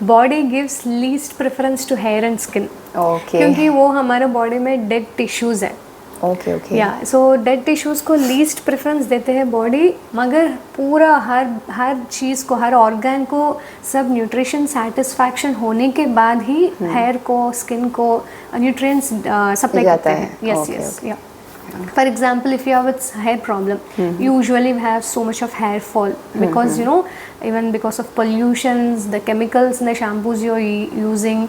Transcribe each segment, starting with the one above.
Body gives least preference to hair and skin, क्योंकि वो हमारे बॉडी में डेड टिश्यूज़ है. ओके. या सो डेड टिश्यूज़ को लीस्ट प्रेफरेंस देते हैं बॉडी, मगर पूरा हर चीज़ को, हर ऑर्गन को सब न्यूट्रिशन सेटिस्फैक्शन होने के बाद ही हेयर को, स्किन को न्यूट्रिएंट्स सप्लाई करते हैं. यस. या for example, if you have a hair problem, usually we have so much of hair fall because you know, even because of pollutions, the chemicals in the shampoos you're using,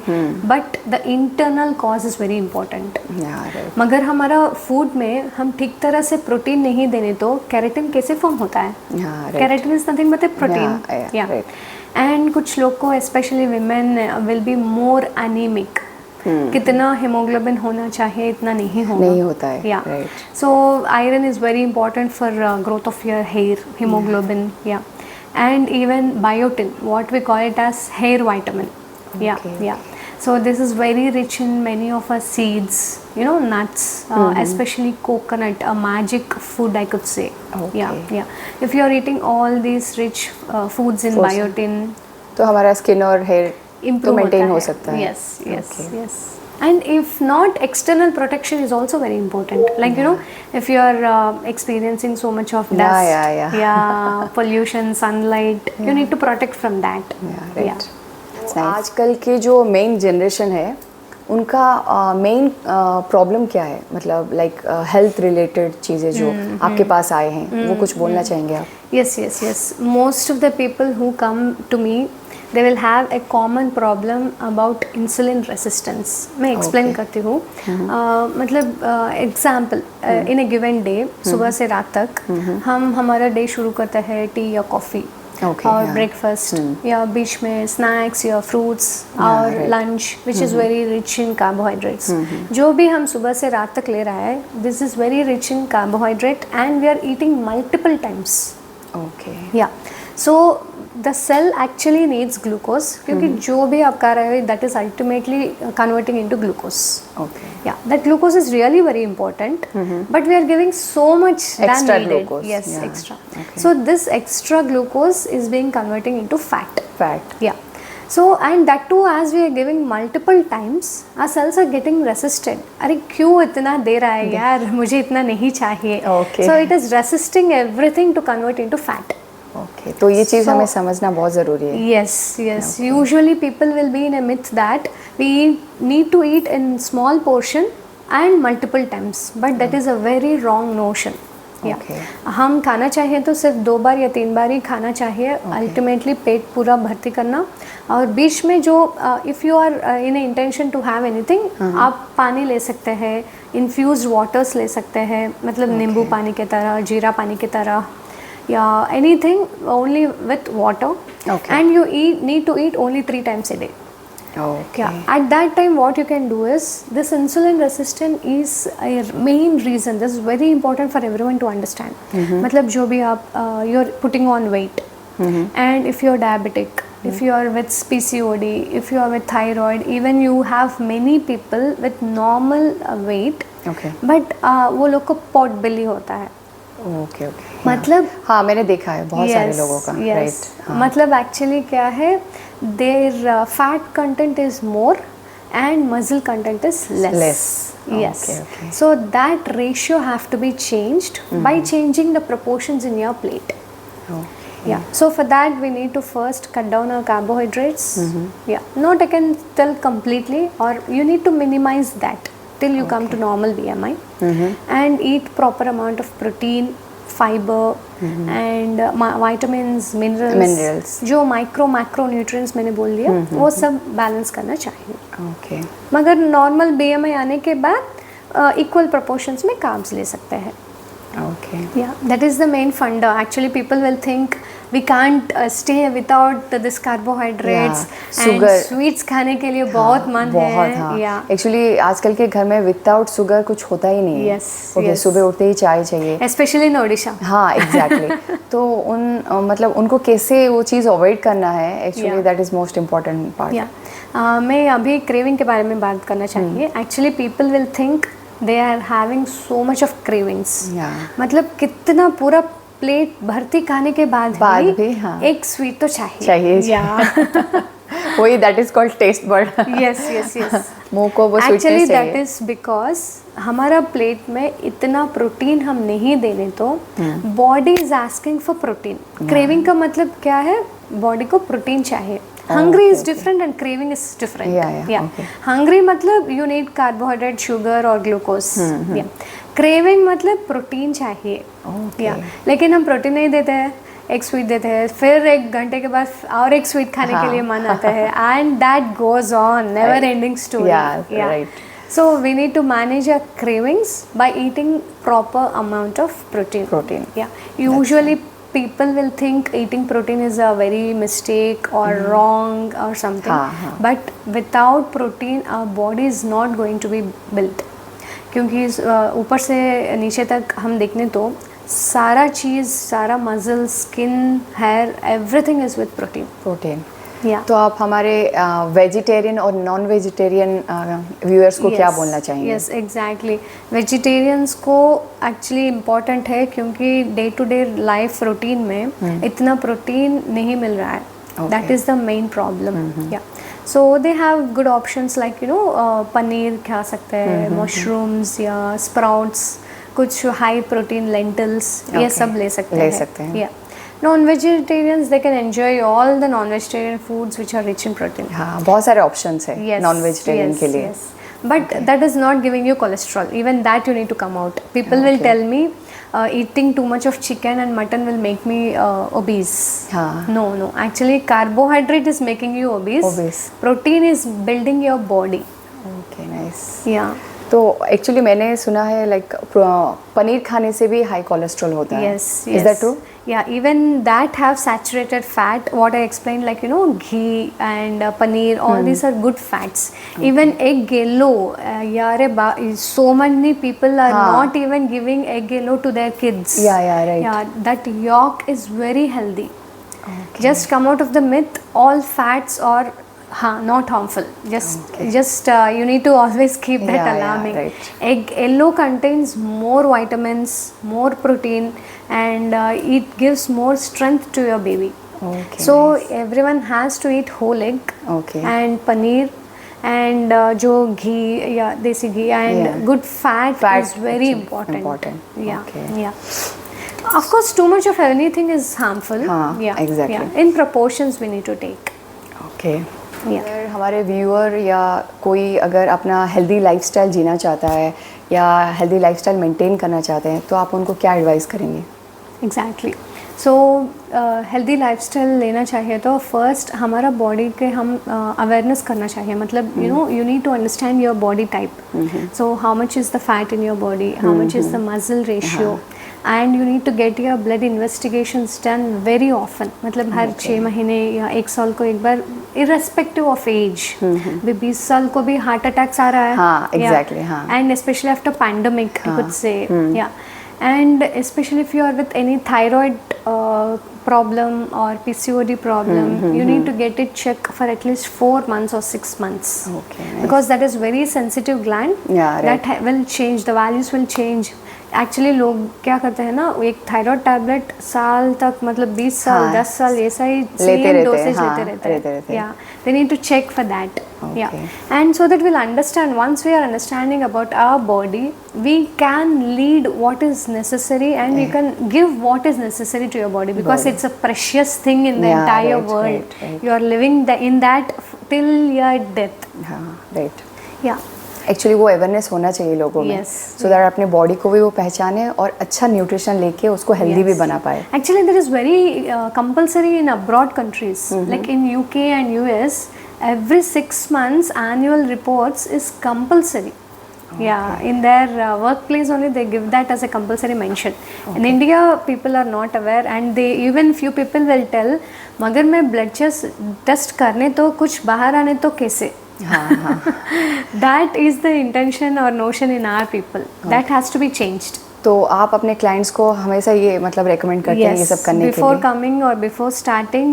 but the internal cause is very important. right. मगर हमारा food में हम ठीक तरह से protein नहीं देने तो केराटिन कैसे फॉर्म होता है? right. Keratin is nothing but a protein. right. And कुछ लोग को specially women will be more anaemic. कितना हेमोग्लोबिन होना चाहिए इतना नहीं होता है. Yeah so iron is very important for growth of your hair, haemoglobin. Yeah and even biotin, what we call it as hair vitamin. Yeah so this is very rich in many of our seeds, you know, nuts, especially coconut, a magic food I could say. Yeah. If you are eating all these rich foods in biotin, तो हमारा skin और hair improve तो maintain हो है. सकता है. Yes. And if not, external protection is also very important. Like you know, if you are experiencing so much of dust, pollution, sunlight, you need to protect from that. Right. आजकल के जो main generation है उनका main problem क्या है? मतलब like health related चीज़ें जो आपके पास आए हैं, वो कुछ बोलना चाहेंगे आप? Yes. Most of the people who come to me, they will have a common problem about insulin resistance. मैं explain करती हूँ. मतलब example, in a given day, सुबह से रात तक हम हमारा डे शुरू करते हैं टी या कॉफ़ी और ब्रेकफास्ट, या बीच में स्नैक्स या फ्रूट्स और lunch which is very rich in carbohydrates. जो भी हम सुबह से रात तक ले रहा है, this is very rich in carbohydrate and we are eating multiple times. Yeah so the cell actually needs glucose, क्योंकि जो भी आप खा रहे हो that is ultimately converting into glucose. Yeah, that glucose is really very important, but we are giving so much extra than needed. Glucose. Yes, extra. So this extra glucose is being converting into fat. Yeah. So and that too, as we are giving multiple times, our cells are getting resisted. अरे क्यों इतना दे रहा है यार, मुझे इतना नहीं चाहिए. So it is resisting everything to convert into fat. तो ये चीज़ हमें समझना बहुत ज़रूरी है. Yes. Usually people will be in a myth that we need to eat in small portion and multiple times, but that is a very wrong notion. हम खाना चाहिए तो सिर्फ 2 बार या 3 बार ही खाना चाहिए. अल्टीमेटली पेट पूरा भर्ती करना, और बीच में जो if you are in intention to have anything, आप पानी ले सकते हैं, इन्फ्यूज्ड वाटर्स ले सकते हैं, मतलब नींबू पानी की तरह, जीरा पानी की तरह, या anything only with water. And you need to eat only 3 times a day. At that time what you can do is, this insulin resistance is a main reason. This is very important for everyone to understand. मतलब जो भी आप you're putting on weight, and if you're diabetic, if you are with PCOD, if you are with thyroid, even you have many people with normal weight, but वो लोग को pot belly होता है. मतलब हाँ, मैंने देखा है बहुत सारे लोगों का. राइट. मतलब एक्चुअली क्या है, their fat content is more and muscle content is less. Yes. So that ratio have to be changed by changing the proportions in your plate. So for that we need to first cut down our carbohydrates. Not again till completely, or you need to minimize that till you come to normal BMI, and eat proper amount of protein, fiber, and vitamins, minerals. जो micro macro nutrients मैंने बोल दिया, वो सब balance करना चाहिए. मगर normal BMI आने के बाद इक्वल प्रोपोर्शंस में कार्ब्स ले सकते हैं. That is the main funda. Actually people will think we can't stay without this carbohydrates, and sweets खाने के लिए बहुत मन है. एक्चुअली आजकल के घर में विदाउट शुगर कुछ होता ही नहीं है. सुबह उठते ही चाय चाहिए, स्पेशली इन ओडिशा. हाँ, एग्जैक्टली. तो मतलब उनको कैसे वो चीज़ अवॉइड करना है, actually that is most important part. मैं अभी क्रेविंग के बारे में बात करना चाहिए. Actually people will think they are having so much of cravings. मतलब कितना पूरा प्लेट भरती खाने के बाद भी एक स्वीट तो चाहिए. वही that is called taste bud. Yes yes yes. मुंह को वो एक्चुअली स्वीटनेस दैट चाहिए. इज बिकॉज हमारा प्लेट में इतना प्रोटीन हम नहीं देने तो body is asking for protein. Craving का मतलब क्या है? बॉडी को प्रोटीन चाहिए. Hungry is different and craving is different. या हंग्री मतलब यू नीड कार्बोहाइड्रेट, शुगर और ग्लूकोज. क्रेविंग मतलब प्रोटीन चाहिए. या लेकिन हम प्रोटीन नहीं देते हैं, एक स्वीट देते हैं, फिर एक घंटे के बाद और एक स्वीट खाने के लिए मन आता है, and that goes on, never ending story. Right. So we need to manage our cravings by eating proper amount of protein. Yeah. Usually people will think eating protein is a very mistake or wrong or something. But without protein our body is not going to be built. क्योंकि ऊपर से नीचे तक हम देखने तो सारा चीज़, सारा muscle, skin, hair, everything is with protein. या तो आप हमारे वेजिटेरियन और नॉन वेजिटेरियन व्यूअर्स को क्या बोलना चाहेंगे? Yes exactly. वेजिटेरियंस को एक्चुअली इम्पॉर्टेंट है क्योंकि day to day life routine में इतना प्रोटीन नहीं मिल रहा है. That is the main problem. Yeah so they have good options like you know paneer खा सकते हैं, मशरूम्स या स्प्राउट्स, कुछ हाई प्रोटीन लेंटल्स, ये सब ले सकते हैं. या non-vegetarians they can enjoy all the non-vegetarian foods which are rich in protein. हाँ, बहुत सारे options है non-vegetarian के लिए. But that is not giving you cholesterol. Even that you need to come out. People will tell me eating too much of chicken and mutton will make me obese. No. Actually, carbohydrate is making you obese. Protein is building your body. Okay, nice. Yeah. तो actually मैंने सुना है like paneer खाने से भी high cholesterol होता है. Is that true? Yeah, even that have saturated fat. What I explained, like you know, ghee and paneer, all these are good fats. Even egg yellow, so many people are not even giving egg yellow to their kids. Yeah, right. Yeah, that yolk is very healthy. Just come out of the myth. All fats are not harmful. Just you need to always keep that alarming. Right. Egg yellow contains more vitamins, more protein, and it gives more strength to your baby. So everyone has to eat whole egg and paneer and jo ghee या desi ghee and good fat is very important. Yeah. Of course, too much of anything is harmful. Exactly. In proportions we need to take. Okay. अगर हमारे viewer या कोई अगर अपना healthy lifestyle जीना चाहता है या हेल्दी लाइफस्टाइल मेंटेन करना चाहते हैं तो आप उनको क्या एडवाइस करेंगे? एग्जैक्टली. सो हेल्दी लाइफस्टाइल लेना चाहिए तो फर्स्ट हमारा बॉडी के हम अवेयरनेस करना चाहिए. मतलब you know you need to understand your body type. So how much is the fat in your body, how much is the muscle ratio, and you need to get your blood investigations done very often. मतलब हर 6 महीने या 1 साल को एक बार, irrespective of age. भी 20 साल को भी हार्ट अटैक्स आ रहा है. Exactly. And especially after pandemic, I would say. And especially if you are with any thyroid problem or PCOD problem, you need to get it checked for at least 4 months or 6 months. Because that is very sensitive gland. That will change, the values will change. Actually लोग क्या करते हैं ना, एक thyroid tablet साल तक, मतलब 20 साल 10 साल ऐसा ही सेम डोसेज लेते रहते हैं. They need to check for that. And so that we'll understand, once we are understanding about our body, we can lead what is necessary and you can give what is necessary to your body, because it's a precious thing in the entire world. You are living in that till your death. Actually वो awareness होना चाहिए लोगों में, so that अपने body को भी वो पहचाने और अच्छा न्यूट्रिशन लेके उसको हेल्दी भी बना पाए. Actually there is very compulsory in abroad countries like in UK and US. Every 6 months annual reports is compulsory. In their workplace only they give that as a compulsory mention. In India people are not aware and they even few people will tell, मगर मैं blood test करने तो कुछ बाहर आने तो कैसे. That is the intention or notion in our people. That has to be changed. तो आप अपने क्लाइंट्स को हमेशा ये मतलब रेकमेंड करते हैं ये सब करने के लिए? Before coming or before starting,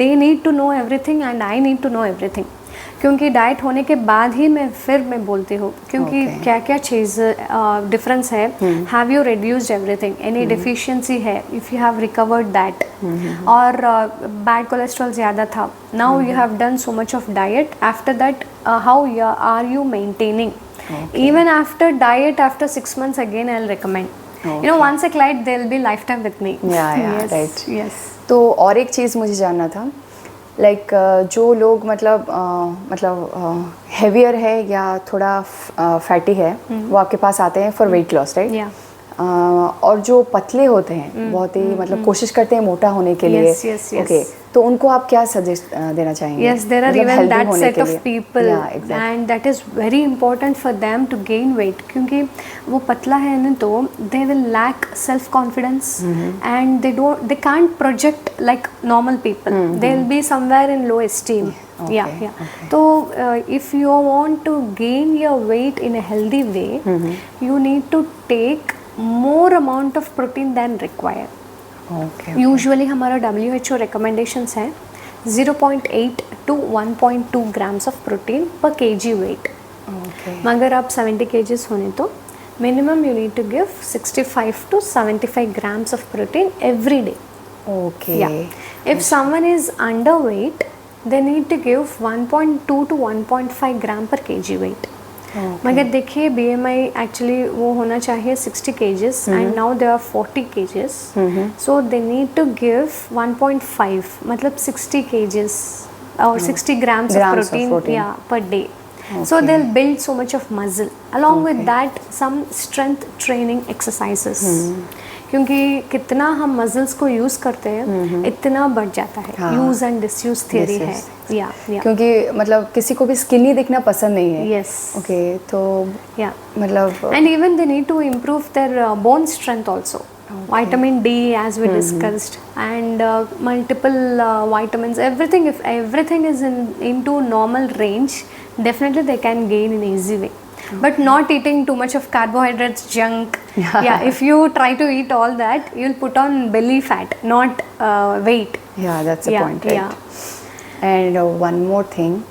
they need to know everything and I need to know everything. क्योंकि डाइट होने के बाद ही मैं बोलती हूँ, क्योंकि Okay. क्या क्या चीज़ डिफरेंस है. Have you reduced everything, any deficiency है, if you have recovered that, और बैड कोलेस्ट्रॉल ज़्यादा था, now you have done so much of diet, after that how are you maintaining. Even after diet, after 6 months again I'll recommend. You know, once I client, they'll be lifetime with me. Yeah, Yes, right. Yes. तो और एक चीज़ मुझे जानना था, like जो लोग मतलब heavier है या थोड़ा फैटी है, वो आपके पास आते हैं for weight loss, right? Yeah. और जो पतले होते हैं, बहुत ही मतलब कोशिश करते हैं मोटा होने के लिए, Yes, yes, yes. ओके, तो उनको आप क्या सजेस्ट देना चाहेंगे? Yes, there are मतलब even healthy that होने set के of लिए? people, Yeah, exactly. and that is very important for them to gain weight, क्योंकि वो पतला है ना, तो they will lack self confidence, and they can't project like normal people. They'll be somewhere in low esteem. Okay, Yeah. okay. So if you want to gain your weight in a healthy way, you need to take more amount of protein than required. Okay. Usually हमारा WHO recommendations है 0.8 to 1.2 grams of protein पर kg weight. Okay. मगर आप 70 kgs होने तो minimum you need to give 65 to 75 grams of protein every day. Okay. Yeah. If someone is underweight, they need to give 1.2 to 1.5 gram per kg weight. मगर देखिए BMI actually वो होना चाहिए 60 kgs and now they are 40 kgs, so they need to give 1.5, मतलब 60 kgs or 60 grams of protein, yeah, per day. So they'll build so much of muscle. Along with that, some strength training exercises. क्योंकि कितना हम muscles को use करते हैं इतना बढ़ जाता है. यूज एंड डिसयूज थियरी है. या क्योंकि मतलब किसी को भी स्किनी दिखना पसंद नहीं है. यस. ओके, तो या मतलब and even they need to improve their bone strength also. Vitamin D, as we discussed, and multiple vitamins. Everything, if everything is into normal range, definitely they can gain in easy way. But not eating too much of carbohydrates, junk. Yeah, if you try to eat all that, you'll put on belly fat, not weight. Yeah, that's the point, right? Yeah. And one more thing.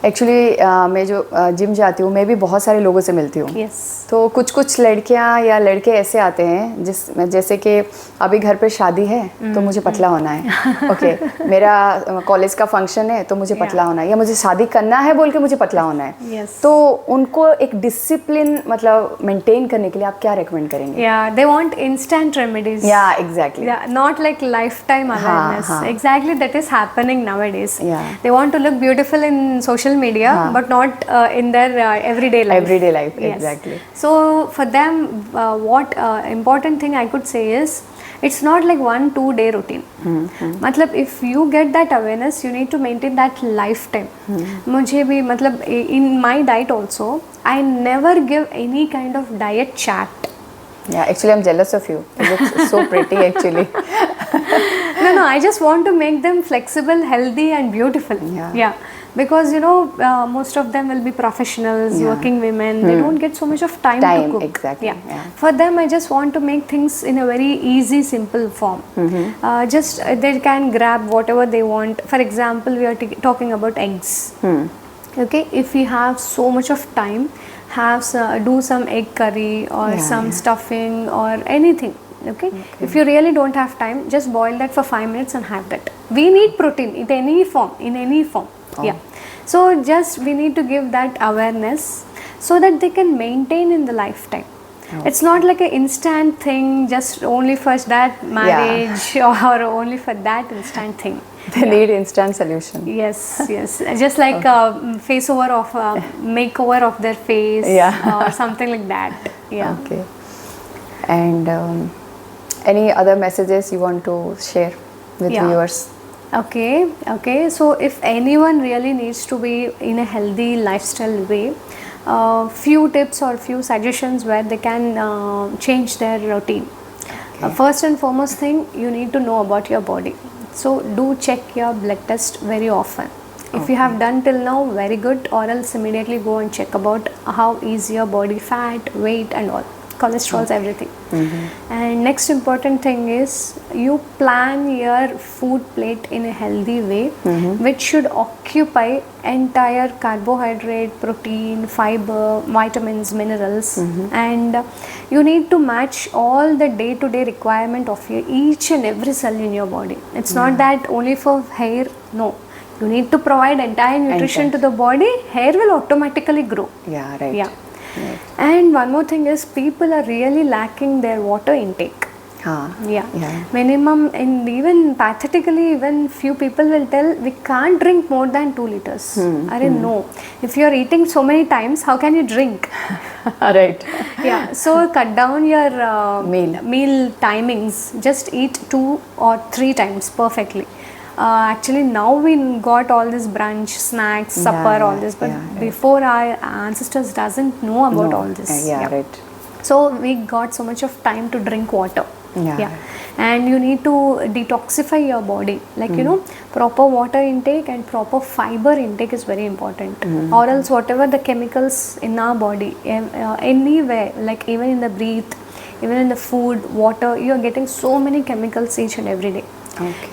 Actually मैं जो gym जाती हूँ, मैं भी बहुत सारे लोगों से मिलती हूँ. Yes. तो कुछ लड़कियाँ या लड़के ऐसे आते हैं जैसे कि अभी घर पे शादी है तो मुझे पतला होना है. ओके, मेरा कॉलेज का फंक्शन है तो मुझे पतला होना है, या मुझे शादी करना है बोल के मुझे पतला होना है. Yes. तो उनको एक डिसिप्लिन मतलब मेंटेन करने के लिए आप क्या रेकमेंड करेंगे? Yeah, they want instant remedies. Yeah, exactly. Yeah, not like lifetime awareness. हाँ. Exactly, that is happening nowadays. Yeah. They want to look beautiful in social media, but not in their everyday life. Everyday life, Yes. exactly. So for them, what important thing I could say is, it's not like 1-2 day routine. मतलब if you get that awareness, you need to maintain that lifetime. मुझे भी मतलब in my diet also, I never give any kind of diet chart. Yeah, actually I'm jealous of you. You look so pretty actually. No, I just want to make them flexible, healthy and beautiful. Yeah. Because you know, most of them will be professionals, working women. They don't get so much of time to cook. Exactly. Yeah. For them, I just want to make things in a very easy, simple form. Just they can grab whatever they want. For example, we are talking about eggs. Okay, if we have so much of time, do some egg curry or some stuffing or anything. Okay? If you really don't have time, just boil that for 5 minutes and have that. We need protein in any form. Yeah. So just we need to give that awareness so that they can maintain in the lifetime. It's not like an instant thing, just only for that marriage or only for that instant thing. They need instant solution. Yes. Just like faceover of makeover of their face or something like that. Yeah. Okay. And any other messages you want to share with viewers? Okay. So if anyone really needs to be in a healthy lifestyle way, few tips or few suggestions where they can change their routine. First and foremost thing, you need to know about your body. So do check your blood test very often. If you have done till now, very good, or else immediately go and check about how is your body fat, weight and all. cholesterols, everything. And next important thing is you plan your food plate in a healthy way, which should occupy entire carbohydrate, protein, fiber, vitamins, minerals, and you need to match all the day-to-day requirement of your each and every cell in your body. It's not that only for hair, no. You need to provide entire nutrition to the body, hair will automatically grow. Yeah, right. Yeah. And one more thing is people are really lacking their water intake. Yeah. Minimum, and even pathetically, even few people will tell we can't drink more than 2 liters. No. If you are eating so many times, how can you drink? Right. Yeah. So cut down your Meal timings. Just eat 2 or 3 times perfectly. Actually, now we got all this brunch, snacks, supper, all this. But before our ancestors doesn't know about all this. Right. So we got so much of time to drink water. And you need to detoxify your body, like proper water intake and proper fiber intake is very important, or else whatever the chemicals in our body, anywhere, like even in the breath, even in the food, water, you are getting so many chemicals each and every day.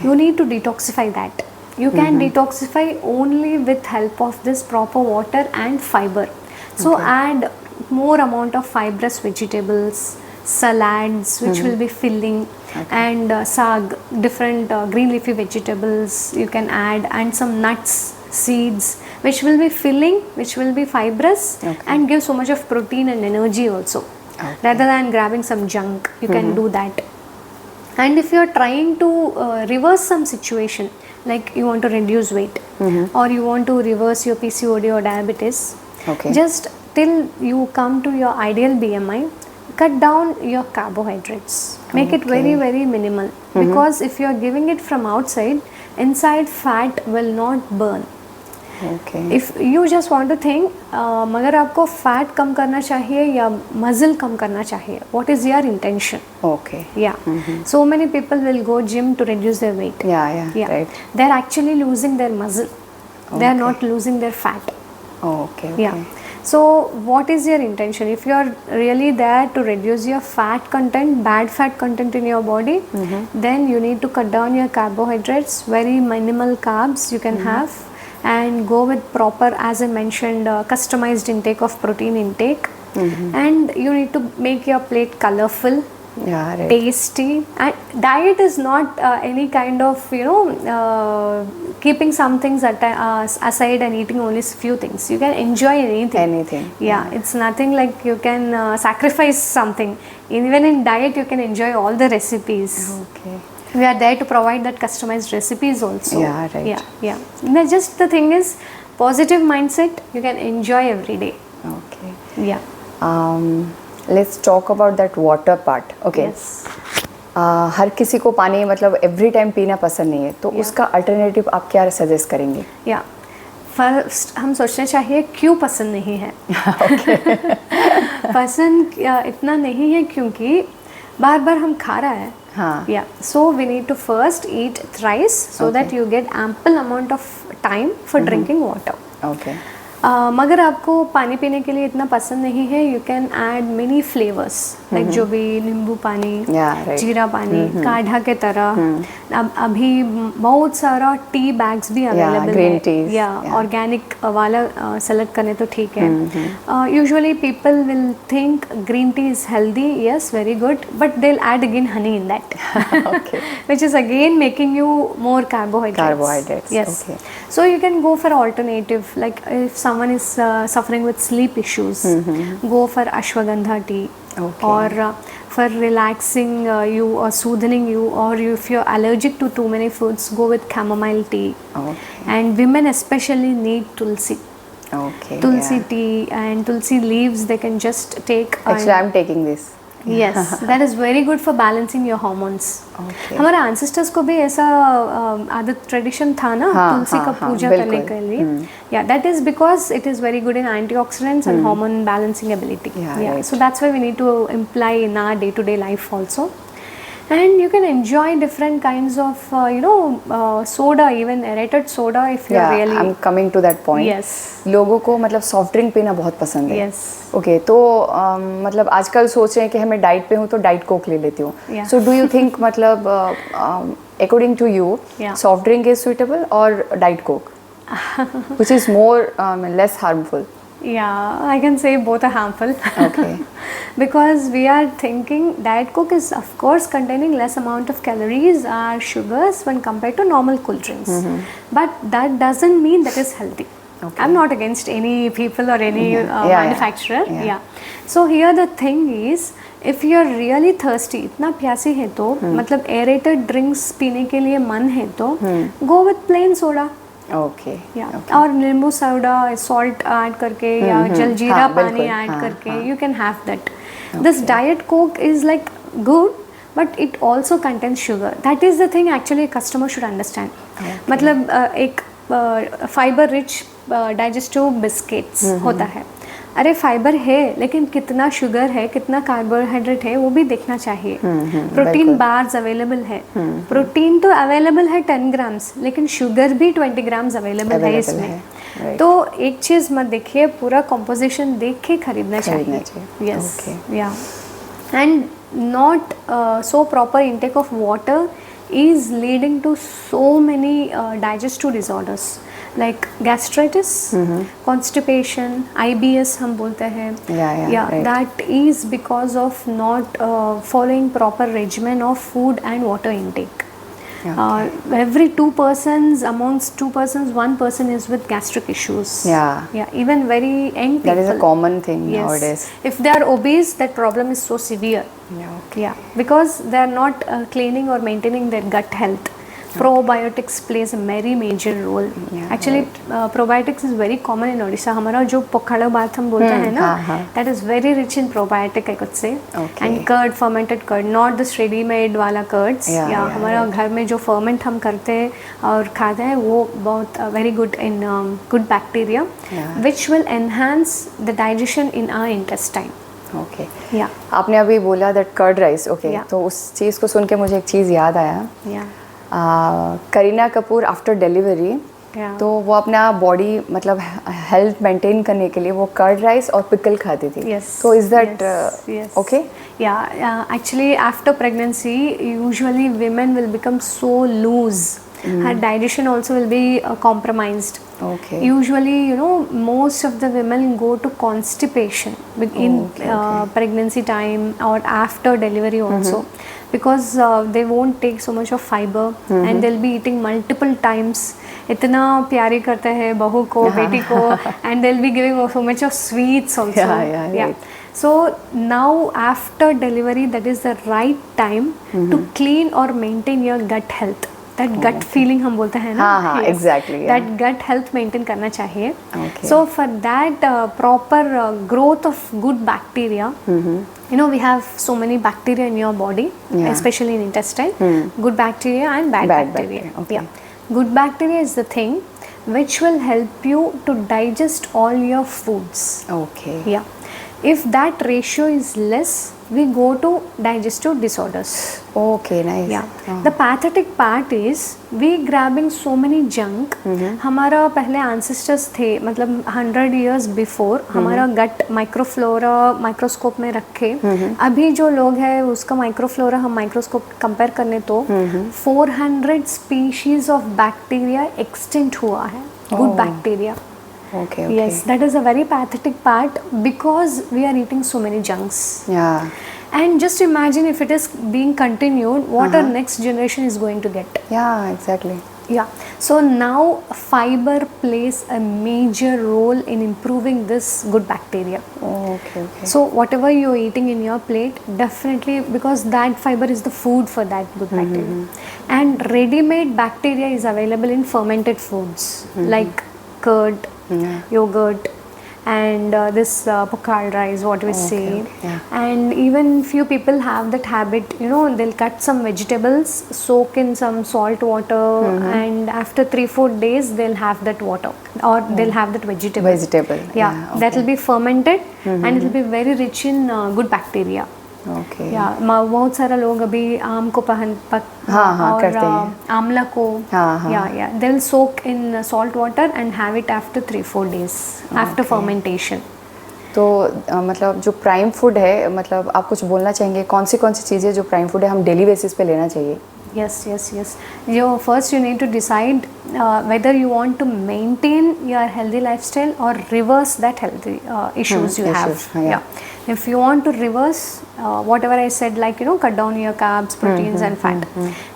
You need to detoxify that. You can detoxify only with help of this proper water and fiber. So add more amount of fibrous vegetables, salads, which will be filling, and saag, different green leafy vegetables you can add, and some nuts, seeds, which will be filling, which will be fibrous, and give so much of protein and energy also. Rather than grabbing some junk, you can do that. And if you are trying to reverse some situation, like you want to reduce weight, or you want to reverse your PCOD or diabetes, just till you come to your ideal BMI, cut down your carbohydrates. Make it very, very minimal. Because if you are giving it from outside, inside fat will not burn. If you just want to think, मगर आपको fat कम करना चाहिए या muscle कम करना चाहिए, what is your intention? So many people will go gym to reduce their weight. Right. They're actually losing their muscle. They're not losing their fat. So what is your intention? If you are really there to reduce your fat content, bad fat content in your body, then you need to cut down your carbohydrates, very minimal carbs you can have, and go with proper, as I mentioned, customized intake of protein intake. And you need to make your plate colorful, tasty. And diet is not any kind of keeping some things aside and eating only few things. You can enjoy anything. It's nothing like you can sacrifice something. Even in diet you can enjoy all the recipes. We are there to provide that customized recipes also. Just the thing is, positive mindset, you can enjoy every day. Let's talk about that water part. हर किसी को पानी मतलब every time पीना पसंद नहीं है, तो उसका अल्टरनेटिव आप क्या सजेस्ट करेंगे? फर्स्ट हम सोचना चाहिए क्यों पसंद नहीं है. पसंद इतना नहीं है क्योंकि बार बार हम खा रहा है. So we need to first eat thrice so that you get ample amount of time for drinking water. मगर आपको पानी पीने के लिए इतना पसंद नहीं है, you can add many flavours, like जो भी नींबू पानी, जीरा पानी, काढ़ा के तरह. अब अभी बहुत सारा टी बैग्स भी अवेलेबल है, या ऑर्गेनिक वाला सेलेक्ट करने तो ठीक है. Usually people will think green tea is healthy, yes very good, but they will add again Honey in that, which is again making you more carbohydrates. Yes. So you can go for alternative, like if someone is suffering with sleep issues, go for ashwagandha tea, or for relaxing you or soothing you, or if you're allergic to too many foods, go with chamomile tea. And women especially need tulsi. Tulsi tea and tulsi leaves they can just take. Actually, I'm taking this. Yes, that is very good for balancing your hormones. हमारे ancestors को भी ऐसा आदत tradition था ना, तुलसी का पूजा करने के लिए. Yeah, that is because it is very good in antioxidants and hormone balancing ability. So that's why we need to imply in our day-to-day life also. And you can enjoy different kinds of soda, even aerated soda if you're Yeah, really I'm coming to that point. Yes. लोगों को मतलब soft drink पीना बहुत पसंद है. Yes. Okay तो मतलब आजकल सोच रहे हैं कि मैं डाइट पे हूँ तो डाइट कोक ले लेती हूँ. Yeah. So do you think मतलब according to you Yeah. Soft drink is suitable और Diet Coke which is more less harmful? Yeah, I can say both are harmful. Okay. Because we are thinking Diet Coke is of course containing less amount of calories or sugars when compared to normal cool drinks. But that doesn't mean that is healthy. Okay. I'm not against any people or any Yeah, manufacturer. yeah. Yeah. So here the thing is, if you're really thirsty, इतना प्यासी है तो मतलब aerated drinks पीने के लिए मन है तो go with plain soda. Okay. और नींबू सोडा सॉल्ट ऐड करके या जलजीरा हाँ, पानी बिल्कुल, ऐड हाँ, करके हाँ. You can have that. This diet Coke is like good but it also contains sugar. That is the thing actually customer should understand. मतलब एक फाइबर रिच डाइजेस्टिव बिस्किट्स होता है. अरे फाइबर है लेकिन कितना शुगर है, कितना कार्बोहाइड्रेट है वो भी देखना चाहिए. प्रोटीन बार्स अवेलेबल है. प्रोटीन तो अवेलेबल है 10 ग्राम्स लेकिन शुगर भी 20 ग्राम्स अवेलेबल है इसमें. तो एक चीज़ मत देखिए, पूरा कॉम्पोजिशन देख के खरीदना चाहिए. यस. या and not so proper intake of water is leading to so many digestive disorders like gastritis, constipation, IBS हम बोलते हैं. Yeah, right. That is because of not following proper regimen of food and water intake. Every amongst two persons, one person is with gastric issues. Yeah, even very young people. That is a common thing nowadays. If they are obese, that problem is so severe. Yeah, because they are not cleaning or maintaining their gut health. Probiotics plays a very major role. Actually, probiotics is very common in Odisha. हमारा जो पखाड़ा बात हम बोलते हैं ना, that is very rich in probiotic, I could say. And curd, fermented curd, not this ready-made वाला curds. हमारा घर में जो ferment हम करते हैं और खाते हैं वो बहुत very good in good bacteria, which will enhance the digestion in our intestine. Okay. आपने अभी बोला दैट कर्ड राइस. ओके, तो उस चीज़ को सुन के मुझे एक चीज़ याद आया. करीना कपूर आफ्टर डिलीवरी तो वो अपना बॉडी मतलब हेल्थ मेंटेन करने के लिए वो कर्ड राइस और पिकल खाती थी. तो is that okay? Actually after pregnancy usually women will become so loose. Her digestion also will be compromised. Okay. Usually, most of the women go to constipation in pregnancy time or after delivery also, because they won't take so much of fiber and they'll be eating multiple times. इतना प्यारी करते हैं बहू को, बेटी को, and they'll be giving so much of sweets also. Right. So now after delivery, that is the right time to clean or maintain your gut health. That gut feeling हम बोलते हैं ना. Exactly. That gut health maintain करना चाहिए. So for that proper growth of good bacteria, we have so many bacteria in your body, especially in intestine. Good bacteria and bad bacteria. Okay. Good bacteria is the thing which will help you to digest all your foods. Okay. If that ratio is less, we go to digestive disorders. Okay, nice. The pathetic part is we grabbing so many junk. हमारा पहले ancestors थे, मतलब 100 years before हमारा gut microflora microscope में रखे. अभी जो लोग हैं उसका माइक्रोफ्लोरा हम माइक्रोस्कोप कंपेयर करने तो 400 species of bacteria extinct हुआ है. Good bacteria. Okay. Yes, that is a very pathetic part because we are eating so many junks. And just imagine if it is being continued, what our next generation is going to get. Exactly. So now fiber plays a major role in improving this good bacteria. Okay. So whatever you're eating in your plate, definitely, because that fiber is the food for that good bacteria. And ready-made bacteria is available in fermented foods like curd, yogurt, and this pokal rice, what we say. And even few people have that habit, they'll cut some vegetables, soak in some salt water, and after 3-4 days they'll have that water or they'll have that vegetable. Okay. That will be fermented and it will be very rich in good bacteria. Okay. या बहुत सारा लोग अभी आम को हाँ, करते हैं। आंवला को, हाँ। या they will soak in salt water and have it after 3-4 days after fermentation. तो मतलब जो प्राइम फूड है, मतलब आप कुछ बोलना चाहेंगे कौन सी चीज़ें जो प्राइम फूड है हम डेली बेसिस पे लेना चाहिए? Yes. First you need to decide whether you want to maintain your healthy lifestyle or reverse that healthy issues you have. Yeah. If you want to reverse whatever I said, like cut down your carbs, proteins, and fat,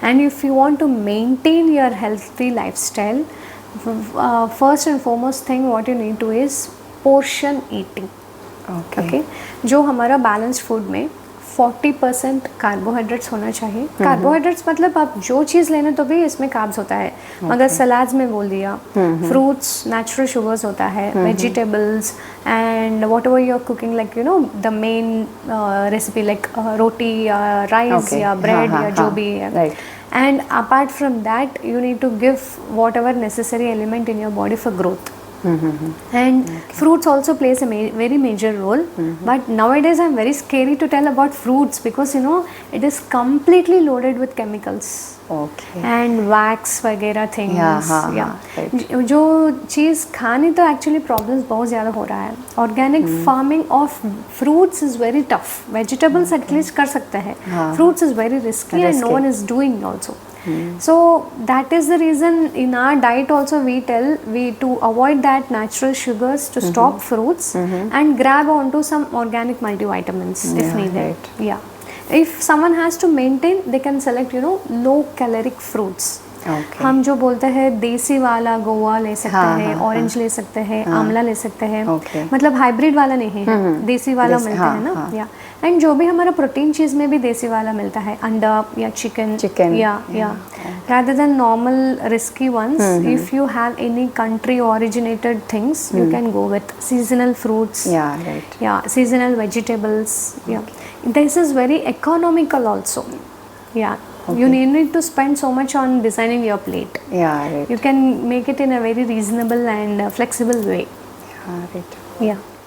and if you want to maintain your healthy lifestyle, first and foremost thing what you need to is portion eating. Okay. जो हमारा balanced food में 40% carbohydrates होना चाहिए। Carbohydrates मतलब आप जो चीज़ लेने तो भी इसमें कार्ब्स होता है, मगर सलाड्स में बोल दिया, फ्रूट्स नेचुरल शुगर्स होता है, vegetables and whatever you are cooking, like the main recipe like roti या राइस या ब्रेड या जो भी है। And apart from that you need to give whatever necessary element in your body for growth. And fruits also plays a very major role, but nowadays I'm very scary to tell about fruits because it is completely loaded with chemicals and wax वगैरह things. जो चीज़ खानी तो actually problems बहुत ज़्यादा हो रहा है. Organic farming of fruits is very tough. Vegetables at least कर सकते हैं. Fruits is very risky and no one is doing also. So that is the reason in our diet also we tell to avoid that natural sugars, to stop fruits and grab onto some organic multivitamins if needed. If someone has to maintain, they can select low caloric fruits. हम जो बोलते हैं देसी वाला गोवा ले सकते हैं, orange ले सकते हैं, आंवला ले सकते हैं, मतलब हाइब्रिड वाला नहीं है, देसी वाला मिलता है ना. या एंड जो भी हमारा प्रोटीन चीज़ में भी देसी वाला मिलता है, अंडा या चिकन या rather than normal risky ones. If you have any country originated things, you can go with seasonal fruits, seasonal vegetables. This is very economical also. You need to spend so much on designing your plate. You can make it in a very reasonable and flexible way.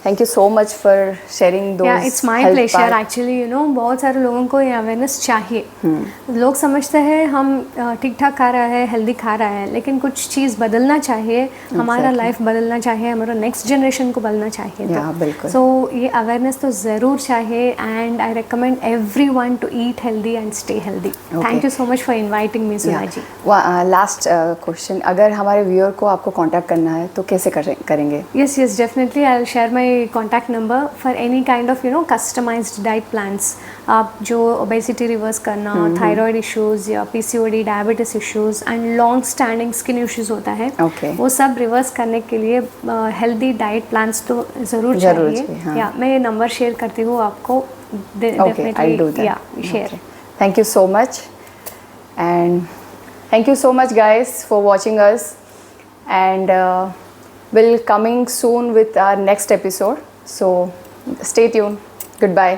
Thank you so much for sharing those. It's my pleasure actually. बहुत सारे लोगों को ये awareness चाहिए. लोग समझते हैं हम ठीक ठाक खा रहा है, हेल्दी खा रहा है, लेकिन कुछ चीज़ बदलना चाहिए, हमारा लाइफ बदलना चाहिए, हमारा नेक्स्ट जनरेशन को बदलना चाहिए. सो ये अवेयरनेस तो ज़रूर चाहिए and I recommend everyone to eat healthy and stay healthy. Thank you so much for inviting me Sudha ji. Last question, अगर हमारे व्यूअर को आपको कॉन्टैक्ट करना है तो कैसे करेंगे? Yes, definitely. I'll share my contact number for any kind of customized diet plans. आप जो obesity reverse करना, thyroid issues या PCOD, diabetes issues and long standing skin issues होता है, वो सब रिवर्स करने के लिए healthy diet plans तो ज़रूर चाहिए. मैं ये नंबर शेयर करती हूँ आपको. I'll do that. Share. Thank you so much, and thank you so much guys for watching us, and we'll coming soon with our next episode, so stay tuned. Goodbye.